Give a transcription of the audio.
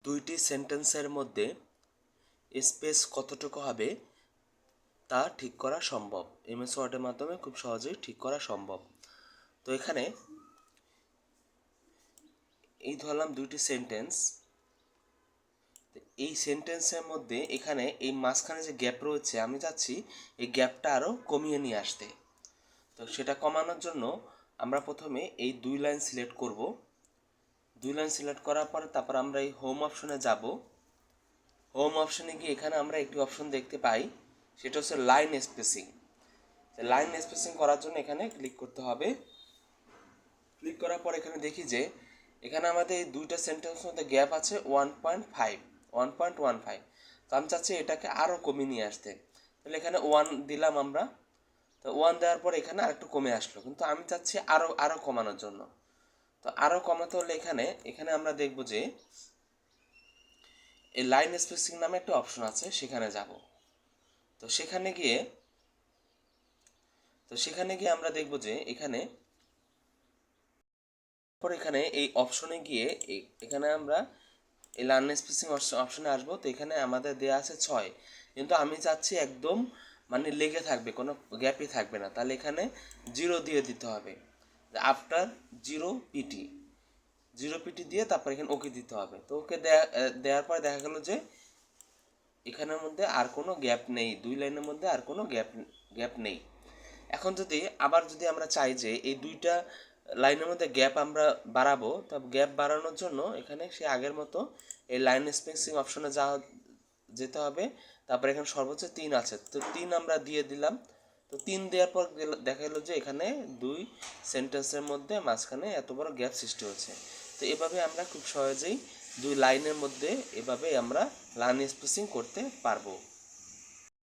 দুইটি সেন্টেন্সের মধ্যে স্পেস কতটুকু হবে তা ঠিক করা সম্ভব। এমএস ওয়ার্ডের মাধ্যমে খুব সহজেই ঠিক করা সম্ভব। তো এখানে এই ধরলাম দুইটি সেন্টেন্স। এই সেন্টেন্সের মধ্যে এখানে এই মাঝখানে যে গ্যাপ রয়েছে আমি চাচ্ছি এই গ্যাপটা আরও কমিয়ে নিয়ে আসতে। তো সেটা কমানোর জন্য আমরা প্রথমে এই দুই লাইন সিলেক্ট করব। দুই লাইন সিলেক্ট করার পরে তারপর আমরা এই হোম অপশনে যাব। হোম অপশনে গিয়ে এখানে আমরা একটি অপশন দেখতে পাই, সেটা হচ্ছে লাইন স্পেসিং। লাইন স্পেসিং করার জন্য এখানে ক্লিক করতে হবে। ক্লিক করার পর এখানে দেখি যে এখানে আমাদের এই দুইটা সেন্টেন্সের মধ্যে গ্যাপ আছে 1.15। তো আমি চাচ্ছি এটাকে আরও কমিয়ে নিয়ে আসতে। তাহলে এখানে 1 দিলাম আমরা। তো 1 দেওয়ার পর এখানে আরেকটু কমে আসলো, কিন্তু আমি চাচ্ছি আরও আরও কমানোর জন্য। তো আরও কমাতে হলে এখানে এখানে আমরা দেখব যে এই লাইন স্পেসিং নামে একটা অপশন আছে, সেখানে যাব। তো সেখানে গিয়ে আমরা দেখব যে এখানে এই অপশনে গিয়ে এখানে আমরা এই লার্ন স্পেসিং অপশনে আসবো। তো এখানে আমাদের দেওয়া আছে 6, কিন্তু আমি চাচ্ছি একদম মানে লেগে থাকবে, কোনো গ্যাপই থাকবে না। তাহলে এখানে 0 দিয়ে দিতে হবে। আফটার 0 পিটি দিয়ে তারপর এখানে ওকে দিতে হবে। তো ওকে দেওয়ার পরে দেখা গেল যে এখানের মধ্যে আর কোনো গ্যাপ নেই, দুই লাইনের মধ্যে আর কোনো গ্যাপ নেই। এখন আবার যদি আমরা চাই যে এই দুইটা লাইনের মধ্যে গ্যাপ আমরা বাড়াবো, তা গ্যাপ বাড়ানোর জন্য এখানে সে আগের মতো এই লাইন স্পেসিং অপশনে যেতে হবে। তারপরে এখানে সর্বোচ্চ 3 আছে, তো 3 আমরা দিয়ে দিলাম। তো 3 দেওয়ার পর দেখা গেল যে এখানে দুই সেন্টেন্সের মধ্যে মাঝখানে এত বড় গ্যাপ সৃষ্টি হচ্ছে। তো এভাবে আমরা খুব সহজেই দুই লাইনের মধ্যে এভাবে আমরা লাইন স্পেসিং করতে পারবো।